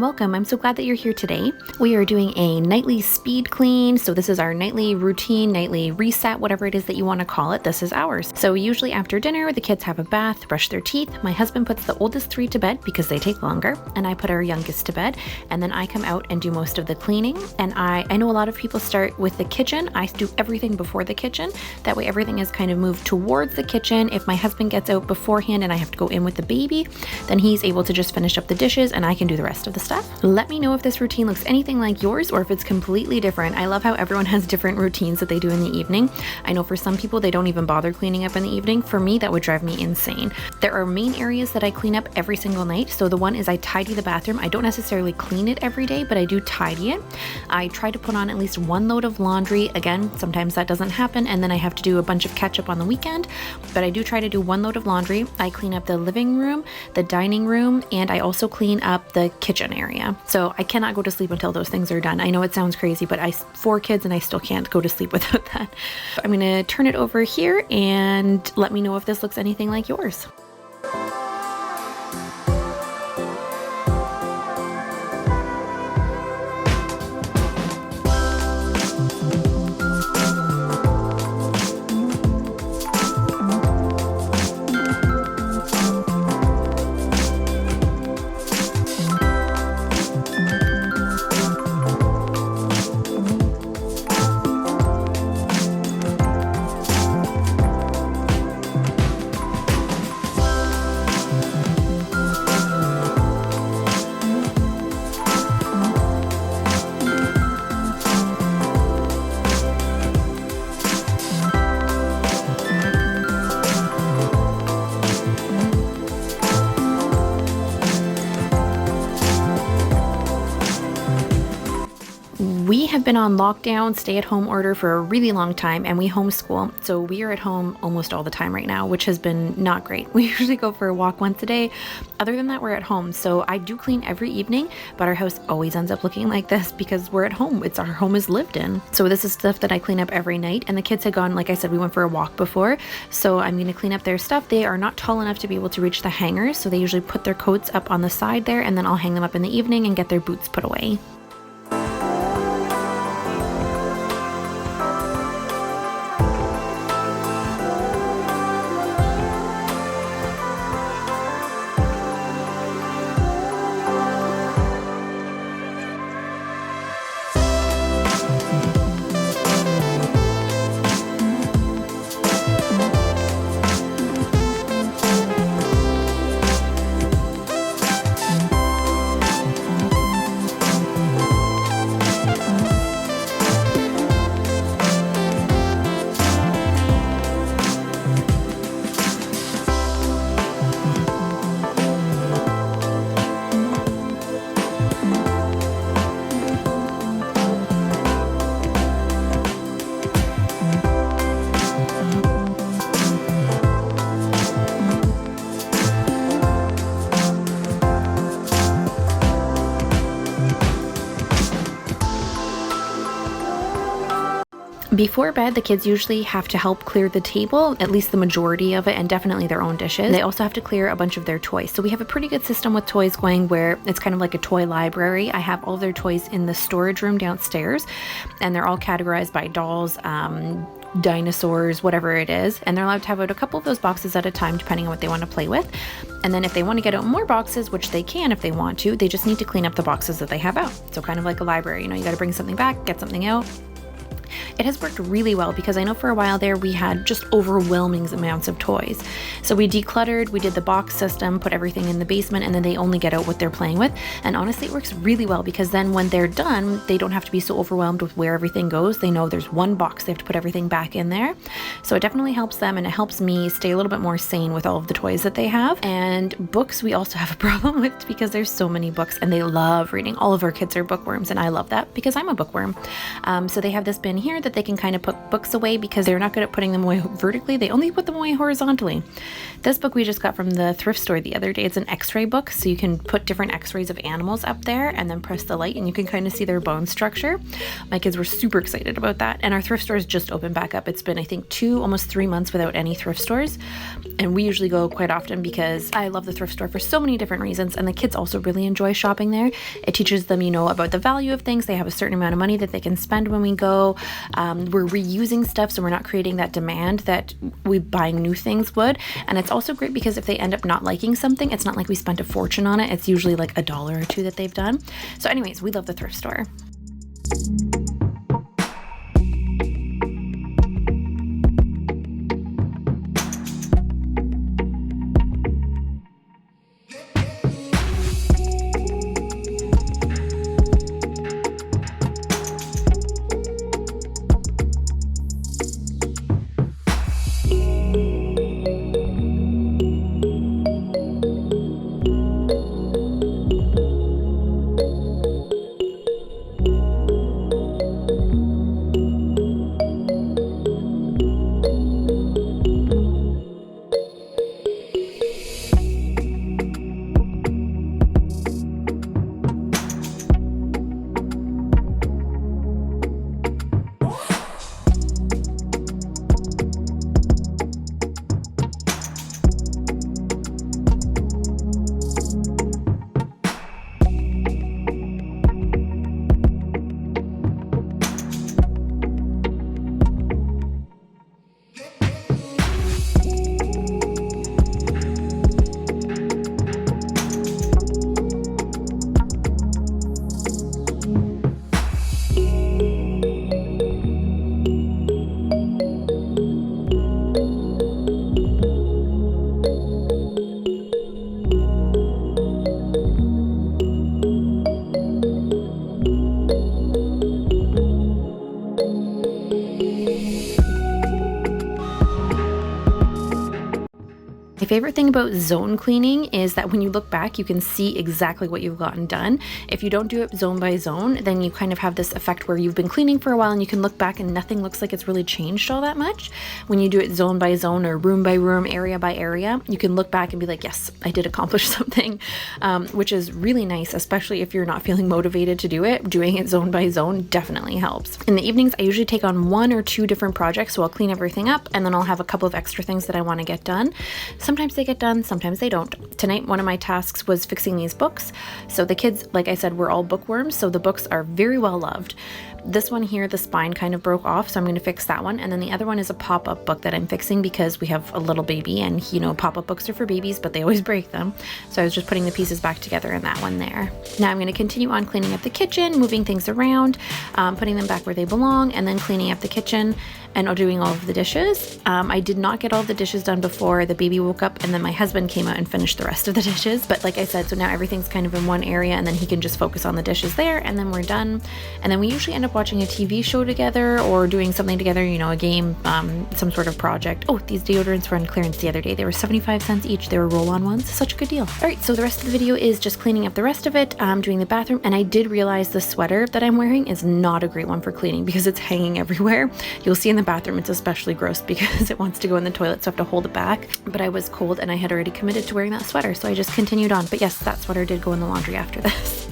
welcome. I'm so glad that you're here today. We are doing a nightly speed clean. So this is our nightly routine, nightly reset, whatever it is that you want to call it. This is ours. So usually after dinner, the kids have a bath, brush their teeth. My husband puts the oldest 3 to bed because they take longer, and I put our youngest to bed. And then I come out and do most of the cleaning. And I know a lot of people start with the kitchen. I do everything before the kitchen. That way everything is kind of moved towards the kitchen. If my husband gets out beforehand and I have to go in with the baby, then he's able to just finish up the dishes and I can do the rest of the stuff. Let me know if this routine looks anything like yours or if it's completely different. I love how everyone has different routines that they do in the evening. I know for some people they don't even bother cleaning up in the evening. For me, that would drive me insane. There are main areas that I clean up every single night. So the one is I tidy the bathroom. I don't necessarily clean it every day, but I do tidy it. I try to put on at least 1 load of laundry. Again, sometimes that doesn't happen and then I have to do a bunch of catch up on the weekend, but I do try to do 1 load of laundry. I clean up the living room, the dining room, and I also clean up the kitchen area. So I cannot go to sleep until those things are done. I know it sounds crazy, but I 4 kids and I still can't go to sleep without that. I'm gonna turn it over here and let me know if this looks anything like yours. We have been on lockdown, stay-at-home order for a really long time, and we homeschool. So we are at home almost all the time right now, which has been not great. We usually go for a walk once a day. Other than that, we're at home. So I do clean every evening, but our house always ends up looking like this because we're at home. Our home is lived in. So this is stuff that I clean up every night. And the kids had gone, like I said, we went for a walk before. So I'm going to clean up their stuff. They are not tall enough to be able to reach the hangers. So they usually put their coats up on the side there, and then I'll hang them up in the evening and get their boots put away. Before bed, the kids usually have to help clear the table, at least the majority of it, and definitely their own dishes. They also have to clear a bunch of their toys. So we have a pretty good system with toys going where it's kind of like a toy library. I have all their toys in the storage room downstairs, and they're all categorized by dolls, dinosaurs, whatever it is, and they're allowed to have out a couple of those boxes at a time depending on what they want to play with. And then if they want to get out more boxes, which they can if they want to, they just need to clean up the boxes that they have out. So kind of like a library, you got to bring something back, get something out. It has worked really well because I know for a while there we had just overwhelming amounts of toys. So we decluttered, we did the box system, put everything in the basement, and then they only get out what they're playing with. And honestly, it works really well because then when they're done, they don't have to be so overwhelmed with where everything goes. They know there's one box, they have to put everything back in there. So it definitely helps them, and it helps me stay a little bit more sane with all of the toys that they have. And books we also have a problem with because there's so many books and they love reading. All of our kids are bookworms, and I love that because I'm a bookworm. So they have this bin here that they can kind of put books away because they're not good at putting them away vertically. They only put them away horizontally. This book we just got from the thrift store the other day. It's an x-ray book, so you can put different x-rays of animals up there and then press the light and you can kind of see their bone structure. My kids were super excited about that. And our thrift stores just opened back up. It's been, I think, 2, almost 3 months without any thrift stores. And we usually go quite often because I love the thrift store for so many different reasons. And the kids also really enjoy shopping there. It teaches them, about the value of things. They have a certain amount of money that they can spend when we go. We're reusing stuff, so we're not creating that demand that we buying new things would. And it's also great because if they end up not liking something, it's not like we spent a fortune on it. It's usually like $1 or $2 that they've done. So anyways, we love the thrift store. My favorite thing about zone cleaning is that when you look back, you can see exactly what you've gotten done. If you don't do it zone by zone, then you kind of have this effect where you've been cleaning for a while and you can look back and nothing looks like it's really changed all that much. When you do it zone by zone or room by room, area by area, you can look back and be like, yes, I did accomplish something, which is really nice, especially if you're not feeling motivated to do it. Doing it zone by zone definitely helps. In the evenings, I usually take on 1 or 2 different projects, so I'll clean everything up and then I'll have a couple of extra things that I want to get done. Sometimes they get done, sometimes they don't. Tonight, one of my tasks was fixing these books. So the kids, like I said, we're all bookworms, so the books are very well loved. This one here, the spine kind of broke off, so I'm going to fix that one. And then the other one is a pop-up book that I'm fixing because we have a little baby and, pop-up books are for babies, but they always break them. So I was just putting the pieces back together in that one there. Now I'm going to continue on cleaning up the kitchen, moving things around, putting them back where they belong, and then cleaning up the kitchen and doing all of the dishes. I did not get all the dishes done before the baby woke up, and then my husband came out and finished the rest of the dishes. But like I said, so now everything's kind of in one area, and then he can just focus on the dishes there, and then we're done. And then we usually end up watching a TV show together or doing something together, a game, some sort of project. Oh, these deodorants were on clearance the other day. They were 75 cents each. They were roll-on ones. Such a good deal. All right, so the rest of the video is just cleaning up the rest of it, doing the bathroom, and I did realize the sweater that I'm wearing is not a great one for cleaning because it's hanging everywhere. You'll see in the bathroom it's especially gross because it wants to go in the toilet, so I have to hold it back. But I was cold and I had already committed to wearing that sweater, so I just continued on. But yes, that sweater did go in the laundry after this.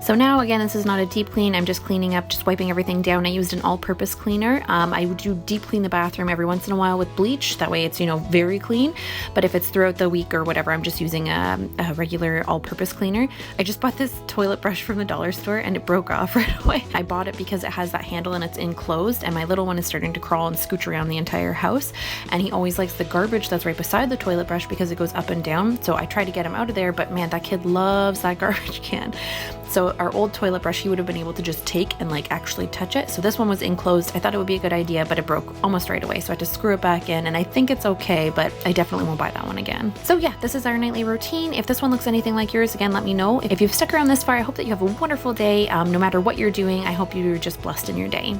So now again, this is not a deep clean. I'm just cleaning up, just wiping everything down. I used an all-purpose cleaner. I do deep clean the bathroom every once in a while with bleach. That way it's, you know, very clean. But if it's throughout the week or whatever, I'm just using a regular all-purpose cleaner. I just bought this toilet brush from the dollar store and it broke off right away. I bought it because it has that handle and it's enclosed, and my little one is starting to crawl and scooch around the entire house. And he always likes the garbage that's right beside the toilet brush because it goes up and down. So I try to get him out of there, but man, that kid loves that garbage can. So our old toilet brush, he would have been able to just take and like actually touch it. So this one was enclosed. I thought it would be a good idea, but it broke almost right away. So I had to screw it back in, and I think it's okay, but I definitely won't buy that one again. So yeah, this is our nightly routine. If this one looks anything like yours, again, let me know. If you've stuck around this far, I hope that you have a wonderful day. No matter what you're doing, I hope you're just blessed in your day.